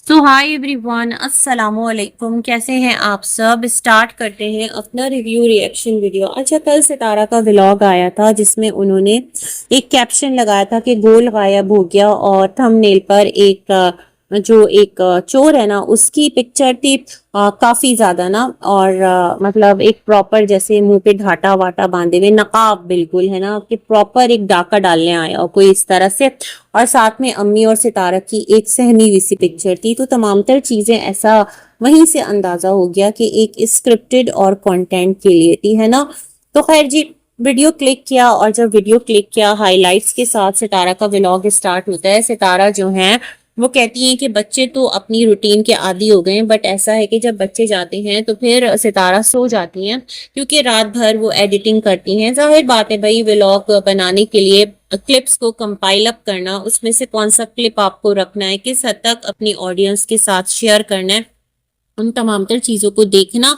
सो hi everyone, अस्सलाम वालेकुम। कैसे हैं आप सब। स्टार्ट करते हैं अपना रिव्यू रिएक्शन वीडियो। अच्छा, कल सितारा का व्लॉग आया था जिसमें उन्होंने एक कैप्शन लगाया था कि गोल गायब हो गया और थंबनेल पर एक चोर है ना, उसकी पिक्चर थी। काफी ज्यादा ना, और मतलब एक प्रॉपर जैसे मुंह पे घाटा वाटा बांधे हुए, नकाब बिल्कुल है ना, कि प्रॉपर एक डाका डालने आया और कोई इस तरह से। और साथ में अम्मी और सितारा की एक सहमी हुई सी पिक्चर थी। तो तमाम तर चीजें ऐसा वहीं से अंदाजा हो गया कि एक स्क्रिप्टेड और कंटेंट के लिए थी, है ना। तो खैर जी, वीडियो क्लिक किया, और जब वीडियो क्लिक किया हाइलाइट्स के साथ सितारा का व्लॉग स्टार्ट होता है। सितारा जो है वो कहती हैं कि बच्चे तो अपनी रूटीन के आदी हो गए हैं, बट ऐसा है कि जब बच्चे जाते हैं तो फिर सितारा सो जाती हैं, क्योंकि रात भर वो एडिटिंग करती हैं। जाहिर बात है भाई, व्लॉग बनाने के लिए क्लिप्स को कंपाइल अप करना, उसमें से कौन सा क्लिप आपको रखना है, किस हद तक अपनी ऑडियंस के साथ शेयर करना है, उन तमाम तर चीजों को देखना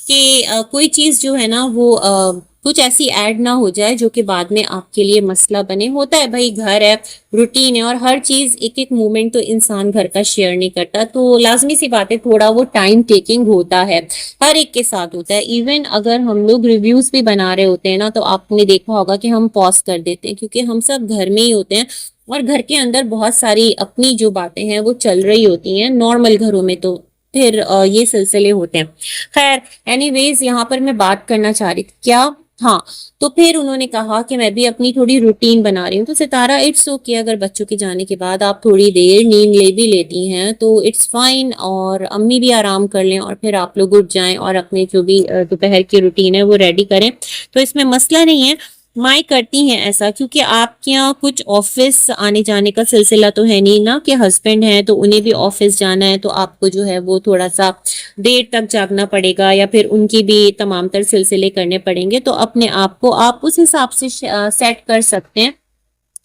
कि कोई चीज जो है ना वो कुछ ऐसी ऐड ना हो जाए जो कि बाद में आपके लिए मसला बने। होता है भाई, घर है, रूटीन है, और हर चीज एक एक मोमेंट तो इंसान घर का शेयर नहीं करता। तो लाजमी सी बात है, थोड़ा वो टाइम टेकिंग होता है, हर एक के साथ होता है। इवन अगर हम लोग रिव्यूज भी बना रहे होते हैं ना, तो आपने देखा होगा कि हम पॉज कर देते हैं, क्योंकि हम सब घर में ही होते हैं और घर के अंदर बहुत सारी अपनी जो बातें हैं वो चल रही होती हैं। नॉर्मल घरों में तो फिर ये सिलसिले होते हैं। खैर, एनीवेज यहाँ पर मैं बात करना चाह रही थी क्या। हाँ, तो फिर उन्होंने कहा कि मैं भी अपनी थोड़ी रूटीन बना रही हूँ। तो सितारा, इट्स ओके, अगर बच्चों के जाने के बाद आप थोड़ी देर नींद ले भी लेती हैं तो इट्स फाइन, और अम्मी भी आराम कर लें और फिर आप लोग उठ जाएं और अपने जो भी दोपहर की रूटीन है वो रेडी करें, तो इसमें मसला नहीं है। माई करती हैं ऐसा क्योंकि आपके यहाँ कुछ ऑफिस आने जाने का सिलसिला तो है नहीं ना, कि हस्बैंड है तो उन्हें भी ऑफिस जाना है, तो आपको जो है वो थोड़ा सा देर तक जागना पड़ेगा, या फिर उनकी भी तमाम तर सिलसिले करने पड़ेंगे। तो अपने आप को आप उस हिसाब से सेट कर सकते हैं।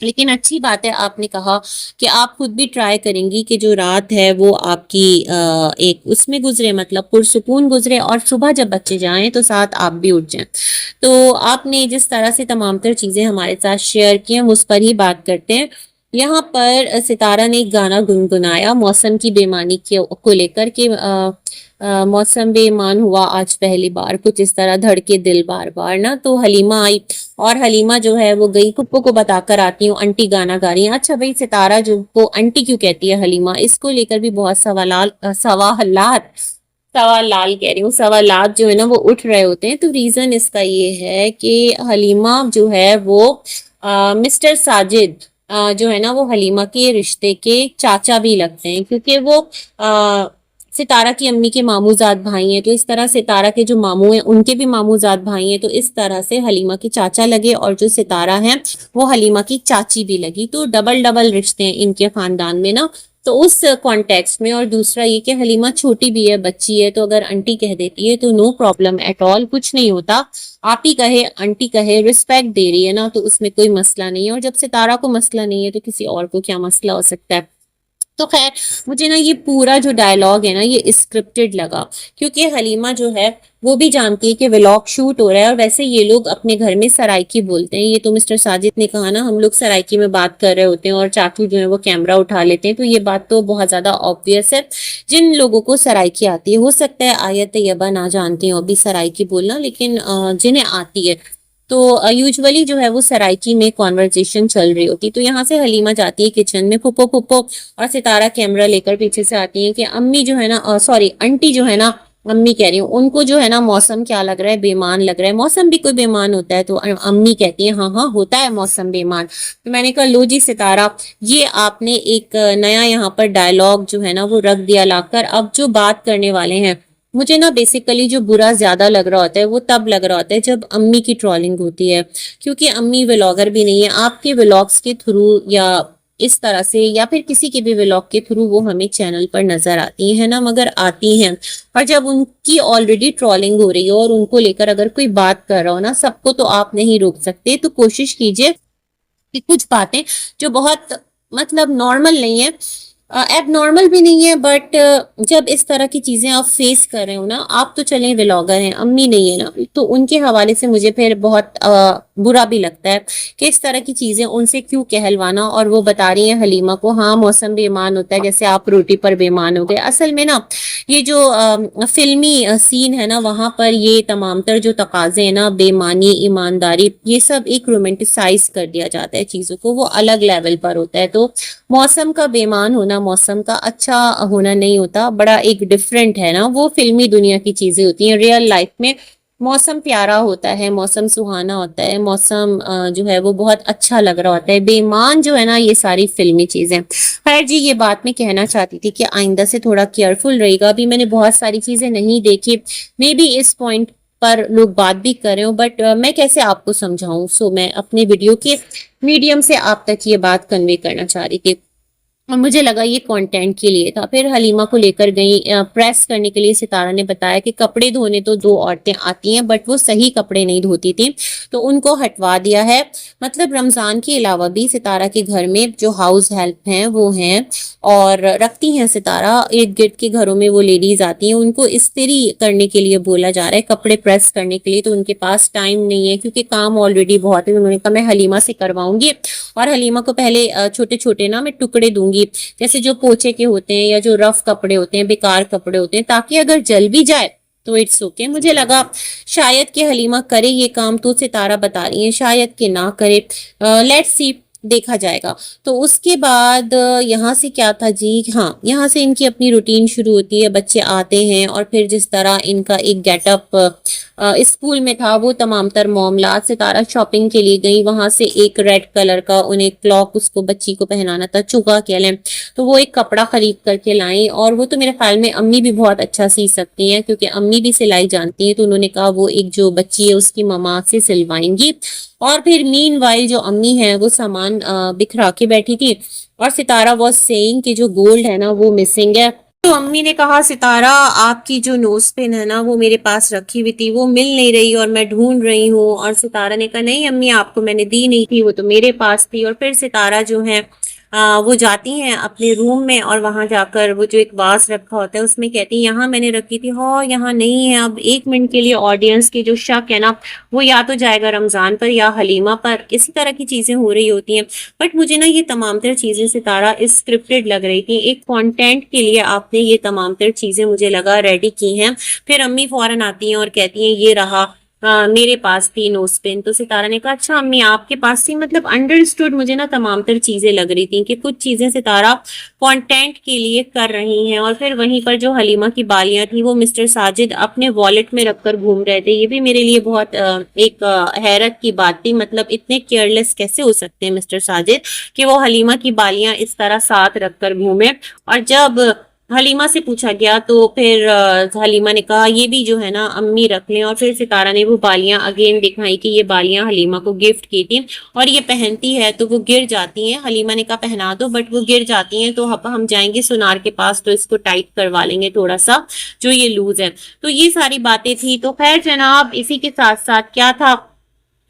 लेकिन अच्छी बात है, आपने कहा कि आप खुद भी ट्राई करेंगी कि जो रात है वो आपकी एक उसमें गुजरे, मतलब पुरसुकून गुजरे, और सुबह जब बच्चे जाएं तो साथ आप भी उठ जाएं। तो आपने जिस तरह से तमाम तर चीजें हमारे साथ शेयर की हैं, हम उस पर ही बात करते हैं। यहाँ पर सितारा ने एक गाना गुनगुनाया मौसम की बेईमानी को लेकर के, मौसम बेईमान हुआ आज पहली बार, कुछ इस तरह, धड़के दिल बार बार ना। तो हलीमा आई, और हलीमा जो है वो गई, पुप्पो को बताकर आती हूँ आंटी गाना गा रही है। अच्छा भाई, सितारा जो को आंटी क्यों कहती है हलीमा, इसको लेकर भी बहुत सवालात कह रही हूँ, सवालात जो है ना वो उठ रहे होते हैं। तो रीजन इसका ये है कि हलीमा जो है वो मिस्टर साजिद जो है ना वो हलीमा के रिश्ते के चाचा भी लगते हैं, क्योंकि वो सितारा की अम्मी के मामूजाद भाई हैं। तो इस तरह सितारा के जो मामू हैं उनके भी मामूजाद भाई हैं, तो इस तरह से हलीमा की चाचा लगे, और जो सितारा है वो हलीमा की चाची भी लगी। तो डबल डबल रिश्ते हैं इनके खानदान में ना। तो उस कॉन्टेक्स्ट में, और दूसरा ये कि हलीमा छोटी भी है, बच्ची है, तो अगर आंटी कह देती है तो नो प्रॉब्लम एट ऑल, कुछ नहीं होता। आप ही कहे, आंटी कहे, रिस्पेक्ट दे रही है ना, तो उसमें कोई मसला नहीं है। और जब सितारा को मसला नहीं है तो किसी और को क्या मसला हो सकता है। तो खैर, मुझे ना ये पूरा जो डायलॉग है ना ये स्क्रिप्टेड लगा, क्योंकि हलीमा जो है वो भी जानती है कि व्लॉग शूट हो रहा है। और वैसे ये लोग अपने घर में सराइकी बोलते हैं, ये तो मिस्टर साजिद ने कहा ना, हम लोग सराइकी में बात कर रहे होते हैं और चाचू जो है वो कैमरा उठा लेते हैं। तो ये बात तो बहुत ज्यादा ऑब्वियस है। जिन लोगों को सराइकी आती है, हो सकता है आयत तैयबा ना जानती हो अभी सराइकी बोलना, लेकिन जिन्हें आती है तो यूजुअली जो है वो सराइकी में कॉन्वर्जेशन चल रही होती। तो यहाँ से हलीमा जाती है किचन में, फुप्पो फुप्पो, और सितारा कैमरा लेकर पीछे से आती है कि अम्मी जो है ना, सॉरी आंटी जो है ना, अम्मी कह रही हूँ, उनको जो है ना मौसम क्या लग रहा है, बेमान लग रहा है। मौसम भी कोई बेमान होता है? तो अम्मी कहती है हाँ हाँ होता है मौसम बेमान। तो मैंने कहा लो जी सितारा, ये आपने एक नया यहाँ पर डायलॉग जो है ना वो रख दिया लाकर। अब जो बात करने वाले हैं, मुझे ना बेसिकली जो बुरा ज्यादा लग रहा होता है वो तब लग रहा होता है जब अम्मी की ट्रोलिंग होती है, क्योंकि अम्मी व्लॉगर भी नहीं है। आपके व्लॉग्स के थ्रू या इस तरह से, या फिर किसी के भी व्लॉग के थ्रू वो हमें चैनल पर नजर आती है ना, मगर आती हैं। और जब उनकी ऑलरेडी ट्रोलिंग हो रही हो और उनको लेकर अगर कोई बात कर रहा हो ना, सबको तो आप नहीं रोक सकते। तो कोशिश कीजिए कि कुछ बातें जो बहुत मतलब नॉर्मल नहीं है, एब नॉर्मल भी नहीं है, बट जब इस तरह की चीजें आप फेस कर रहे हो ना, आप तो चलें व्लॉगर हैं, अम्मी नहीं है ना, तो उनके हवाले से मुझे फिर बहुत बुरा भी लगता है कि इस तरह की चीजें उनसे क्यों कहलवाना। और वो बता रही हैं हलीमा को, हाँ मौसम बेईमान होता है जैसे आप रोटी पर बेईमान हो गए। असल में ना ये जो फिल्मी सीन है ना, वहां पर ये तमाम तर जो तकाजे हैं ना, बेईमानी, ईमानदारी, ये सब एक रोमांटिसाइज कर दिया जाता है चीजों को, वो अलग लेवल पर होता है। तो मौसम का बेईमान होना, मौसम का अच्छा होना नहीं होता, बड़ा एक डिफरेंट है ना, वो फिल्मी दुनिया की चीजें होती हैं। रियल लाइफ में मौसम प्यारा होता है, मौसम सुहाना होता है, मौसम जो है वो बहुत अच्छा लग रहा होता है। बेईमान जो है ना, ये सारी फिल्मी चीजें। खैर जी, ये बात मैं कहना चाहती थी कि आइंदा से थोड़ा केयरफुल रहेगा। अभी मैंने बहुत सारी चीजें नहीं देखी, मे बी इस पॉइंट पर लोग बात भी कर रहे हो, बट मैं कैसे आपको समझाऊं। सो मैं अपने वीडियो के मीडियम से आप तक ये बात कन्वे करना चाह रही थी, और मुझे लगा ये कंटेंट के लिए था। फिर हलीमा को लेकर गई प्रेस करने के लिए। सितारा ने बताया कि कपड़े धोने तो दो औरतें आती हैं, बट वो सही कपड़े नहीं धोती थी, तो उनको हटवा दिया है। मतलब रमजान के अलावा भी सितारा के घर में जो हाउस हेल्प हैं वो हैं, और रखती हैं सितारा। इर्द गिर्द के घरों में वो लेडीज आती हैं, उनको इस्त्री करने के लिए बोला जा रहा है, कपड़े प्रेस करने के लिए, तो उनके पास टाइम नहीं है क्योंकि काम ऑलरेडी बहुत है। उन्होंने कहा मैं हलीमा से करवाऊंगी, और हलीमा को पहले छोटे छोटे ना मैं टुकड़े दूंगी, जैसे जो पोछे के होते हैं या जो रफ कपड़े होते हैं, बेकार कपड़े होते हैं, ताकि अगर जल भी जाए तो इट्स ओके। मुझे लगा शायद कि हलीमा करे ये काम, तो सितारा बता रही है शायद कि ना करे। लेट्स सी, देखा जाएगा। तो उसके बाद यहाँ से क्या था जी, हाँ यहाँ से इनकी अपनी रूटीन शुरू होती है। बच्चे आते हैं और फिर जिस तरह इनका एक गेटअप स्कूल में था, वो तमाम तर मामला। सितारा शॉपिंग के लिए गई, वहां से एक रेड कलर का उन्हें क्लॉक उसको बच्ची को पहनाना था, चुगा कह लें, तो वो एक कपड़ा खरीद करके लाई। और वो तो मेरे ख्याल में अम्मी भी बहुत अच्छा सी सकती हैं, क्योंकि अम्मी भी सिलाई जानती हैं। तो उन्होंने कहा वो एक जो बच्ची है उसकी ममा से सिलवाएंगी। और फिर मीन वाइल जो अम्मी है वो सामान बिखरा के बैठी थी, और सितारा वॉज सेइंग कि जो गोल्ड है ना वो मिसिंग है। तो अम्मी ने कहा सितारा आपकी जो नोज पिन है ना वो मेरे पास रखी हुई थी, वो मिल नहीं रही और मैं ढूंढ रही हूँ। और सितारा ने कहा नहीं अम्मी, आपको मैंने दी नहीं थी, वो तो मेरे पास थी। और फिर सितारा जो है वो जाती हैं अपने रूम में, और वहां जाकर वो जो एक वास रखा होता है उसमें कहती है यहाँ मैंने रखी थी, हाँ यहाँ नहीं है। अब 1 मिनट के लिए ऑडियंस की जो शक है ना, वो या तो जाएगा रमजान पर या हलीमा पर। इसी तरह की चीजें हो रही होती हैं। बट मुझे ना ये तमाम तर चीजें सितारा स्क्रिप्टेड लग रही थी, एक कंटेंट के लिए आपने ये तमाम तर चीजें मुझे लगा रेडी की हैं। फिर अम्मी फौरन आती हैं और कहती हैं ये रहा, मेरे पास थी नोज पिन। तो सितारा ने कहा अच्छा अम्मी आपके पास थी, मतलब अंडरस्टूड। मुझे ना तमाम तर चीजें लग रही थी कि कुछ चीजें सितारा कंटेंट के लिए कर रही हैं। और फिर वहीं पर जो हलीमा की बालियां थी वो मिस्टर साजिद अपने वॉलेट में रखकर घूम रहे थे। ये भी मेरे लिए बहुत एक हैरत की बात थी, मतलब इतने केयरलेस कैसे हो सकते हैं मिस्टर साजिद कि वो हलीमा की बालियां इस तरह साथ रखकर घूमे। और जब हलीमा से पूछा गया तो फिर हलीमा ने कहा ये भी जो है ना अम्मी रख लें। और फिर सितारा ने वो बालियां अगेन दिखाई कि ये बालियां हलीमा को गिफ्ट की थी, और ये पहनती है तो वो गिर जाती हैं। हलीमा ने कहा पहना दो, बट वो गिर जाती हैं। तो हम जाएंगे सुनार के पास तो इसको टाइट करवा लेंगे थोड़ा सा, जो ये लूज है। तो ये सारी बातें थी। तो खैर जनाब, इसी के साथ साथ क्या था,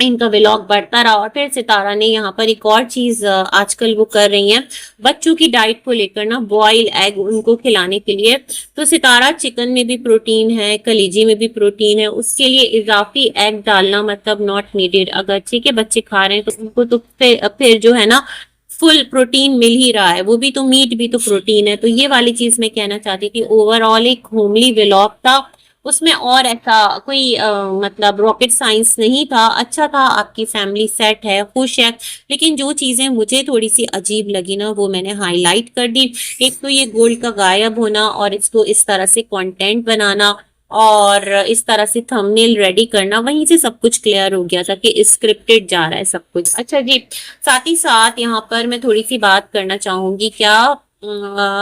इनका व्लॉग बढ़ता रहा। और फिर सितारा ने यहाँ पर एक और चीज आजकल वो कर रही हैं, बच्चों की डाइट को लेकर ना, बॉयल एग उनको खिलाने के लिए। तो सितारा चिकन में भी प्रोटीन है, कलीजी में भी प्रोटीन है, उसके लिए इजाफी एग डालना मतलब नॉट नीडेड। अगर ठीक है बच्चे खा रहे हैं तो उनको तो फिर जो है ना फुल प्रोटीन मिल ही रहा है, वो भी तो मीट भी तो प्रोटीन है। तो ये वाली चीज मैं कहना चाहती थी। ओवरऑल एक होमली व्लॉग था, उसमें और ऐसा कोई मतलब रॉकेट साइंस नहीं था। अच्छा था, आपकी फैमिली सेट है, खुश है। लेकिन जो चीजें मुझे थोड़ी सी अजीब लगी ना वो मैंने हाईलाइट कर दी। एक तो ये गोल्ड का गायब होना, और इसको इस तरह से कंटेंट बनाना, और इस तरह से थंबनेल रेडी करना, वहीं से सब कुछ क्लियर हो गया था कि स्क्रिप्टेड जा रहा है सब कुछ। अच्छा जी, साथ ही साथ यहाँ पर मैं थोड़ी सी बात करना चाहूंगी, क्या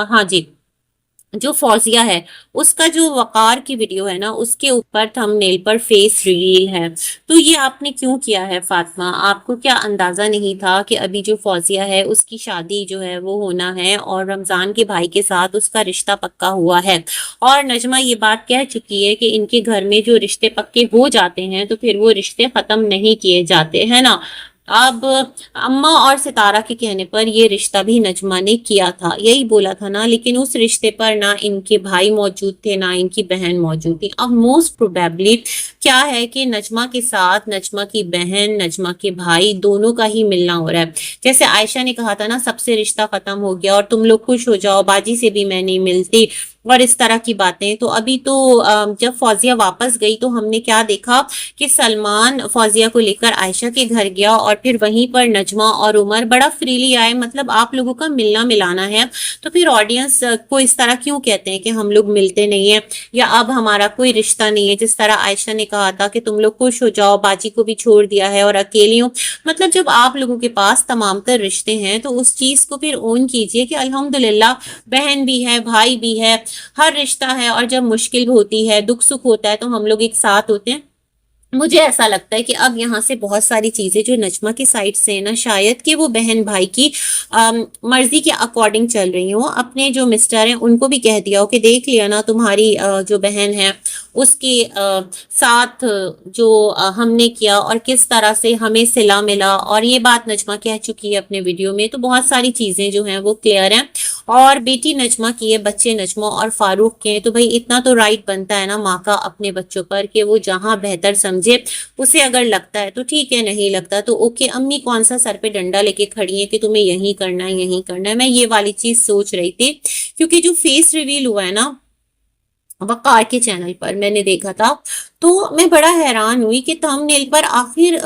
हाँ जी, जो फौजिया है उसका जो वकार की वीडियो है ना, उसके ऊपर थंबनेल पर फेस रिवील है। तो ये आपने क्यों किया है फातिमा? आपको क्या अंदाजा नहीं था कि अभी जो फौजिया है उसकी शादी जो है वो होना है, और रमजान के भाई के साथ उसका रिश्ता पक्का हुआ है। और नजमा ये बात कह चुकी है कि इनके घर में जो रिश्ते पक्के हो जाते हैं तो फिर वो रिश्ते खत्म नहीं किए जाते हैं ना। अब अम्मा और सितारा के कहने पर ये रिश्ता भी नजमा ने किया था, यही बोला था ना, लेकिन उस रिश्ते पर ना इनके भाई मौजूद थे ना इनकी बहन मौजूद थी। अब मोस्ट प्रोबेबली क्या है कि नजमा के साथ नजमा की बहन, नजमा के भाई दोनों का ही मिलना हो रहा है। जैसे आयशा ने कहा था ना, सबसे रिश्ता खत्म हो गया और तुम लोग खुश हो जाओ, बाजी से भी मैं नहीं मिलती और इस तरह की बातें। तो अभी तो जब फौजिया वापस गई तो हमने क्या देखा कि सलमान फौजिया को लेकर आयशा के घर गया और फिर वहीं पर नजमा और उमर बड़ा फ्रीली आए। मतलब आप लोगों का मिलना मिलाना है तो फिर ऑडियंस को इस तरह क्यों कहते हैं कि हम लोग मिलते नहीं है या अब हमारा कोई रिश्ता नहीं है। जिस तरह आयशा ने कहा था कि तुम लोग खुश हो जाओ, बाजी को भी छोड़ दिया है और अकेली हो। मतलब जब आप लोगों के पास तमाम तर रिश्ते हैं तो उस चीज को फिर ओन कीजिए कि अल्हम्दुलिल्लाह बहन भी है, भाई भी है, हर रिश्ता है और जब मुश्किल होती है, दुख सुख होता है तो हम लोग एक साथ होते हैं। मुझे ऐसा लगता है कि अब यहाँ से बहुत सारी चीजें जो नजमा की साइड से है ना, शायद कि वो बहन भाई की मर्जी के अकॉर्डिंग चल रही हो। अपने जो मिस्टर हैं उनको भी कह दिया हो कि देख लिया ना, तुम्हारी जो बहन है उसके साथ जो हमने किया और किस तरह से हमें सिला मिला, और ये बात नजमा कह चुकी है अपने वीडियो में। तो बहुत सारी चीजें जो हैं वो क्लियर हैं। और बेटी नजमा की है, बच्चे नजमा और फारूक के हैं, तो भाई इतना तो राइट बनता है ना माँ का अपने बच्चों पर कि वो जहां बेहतर समझे उसे अगर लगता है तो ठीक है, नहीं लगता तो ओके। अम्मी कौन सा सर पे डंडा लेके खड़ी है कि तुम्हें यही करना है यही करना है। मैं ये वाली चीज सोच रही थी क्योंकि जो फेस रिवील हुआ है ना वकार के चैनल पर मैंने देखा था, तो मैं बड़ा हैरान हुई कि थंबनेल पर आखिर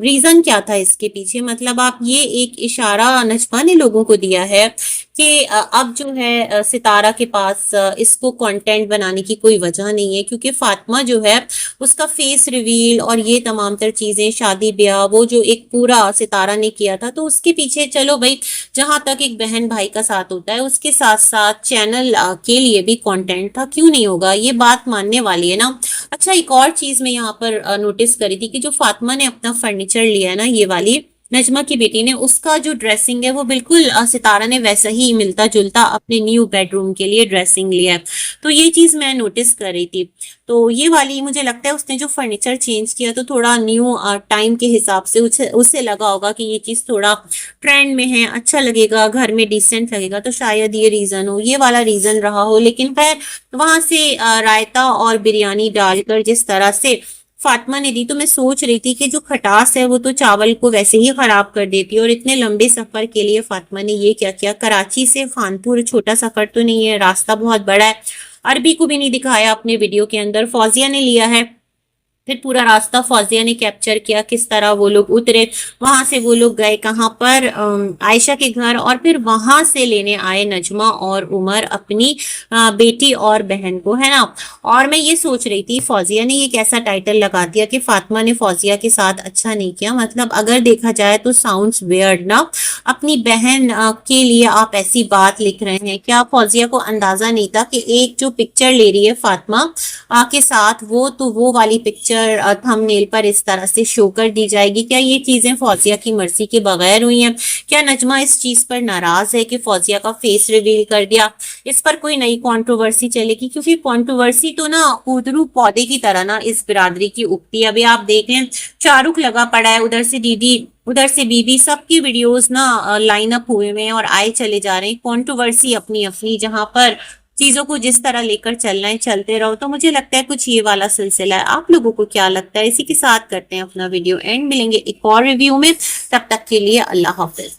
रीजन क्या था इसके पीछे। मतलब आप ये एक इशारा नजमा ने लोगों को दिया है कि अब जो है सितारा के पास इसको कंटेंट बनाने की कोई वजह नहीं है, क्योंकि फातिमा जो है उसका फेस रिवील और ये तमाम तर चीजें, शादी ब्याह, वो जो एक पूरा सितारा ने किया था, तो उसके पीछे चलो भाई जहां तक एक बहन भाई का साथ होता है उसके साथ साथ चैनल के लिए भी कंटेंट था, क्यों नहीं होगा, ये बात मानने वाली है ना। अच्छा, एक और चीज मैं यहाँ पर नोटिस करी थी कि जो फातिमा ने अपना फर्नीचर लिया है ना, ये वाली नजमा की बेटी ने, उसका जो ड्रेसिंग है वो बिल्कुल सितारा ने वैसा ही मिलता जुलता अपने न्यू बेडरूम के लिए ड्रेसिंग लिया है। तो ये चीज मैं नोटिस कर रही थी। तो ये वाली मुझे लगता है उसने जो फर्नीचर चेंज किया तो थोड़ा न्यू टाइम के हिसाब से उसे लगा होगा कि ये चीज थोड़ा ट्रेंड में है, अच्छा लगेगा, घर में डिसेंट लगेगा, तो शायद ये रीजन हो, ये वाला रीजन रहा हो। लेकिन खैर वहां से रायता और बिरयानी डालकर जिस तरह से फातिमा ने दी, तो मैं सोच रही थी कि जो खटास है वो तो चावल को वैसे ही खराब कर देती है। और इतने लंबे सफर के लिए फातिमा ने ये क्या किया। कराची से खानपुर छोटा सफर तो नहीं है, रास्ता बहुत बड़ा है। अरबी को भी नहीं दिखाया अपने वीडियो के अंदर, फौजिया ने लिया है। फिर पूरा रास्ता फौजिया ने कैप्चर किया, किस तरह वो लोग उतरे, वहां से वो लोग गए कहाँ पर, आयशा के घर, और फिर वहां से लेने आए नजमा और उमर अपनी बेटी और बहन को, है ना। और मैं ये सोच रही थी फौजिया ने ये कैसा टाइटल लगा दिया कि फातिमा ने फौजिया के साथ अच्छा नहीं किया। मतलब अगर देखा जाए तो साउंड्स वियर्ड ना, अपनी बहन के लिए आप ऐसी बात लिख रहे हैं। क्या फौजिया को अंदाजा नहीं था कि एक जो पिक्चर ले रही है फातिमा के साथ वो वाली पिक्चर थंबनेल पर इस तरह से शो कर दी जाएगी। क्या ये चीजें फौजिया की मर्जी के बगैर हुई हैं? क्या नजमा इस चीज पर नाराज है कि फौजिया का फेस रिवील कर दिया? इस पर कोई नई कंट्रोवर्सी चलेगी? क्योंकि कंट्रोवर्सी तो ना उधरू पौधे की तरह ना इस बिरादरी की उगती है। अभी आप देख लें, शाहरुख लगा पड़ा है, उधर से दीदी, उधर से बीबी, सबकी वीडियोस ना लाइन अप हुए हुए हैं और आए चले जा रहे हैं। कंट्रोवर्सी अपनी अपनी, जहां पर चीजों को जिस तरह लेकर चलना है चलते रहो। तो मुझे लगता है कुछ ये वाला सिलसिला है। आप लोगों को क्या लगता है? इसी के साथ करते हैं अपना वीडियो एंड, मिलेंगे एक और रिव्यू में। तब तक के लिए अल्लाह हाफिज।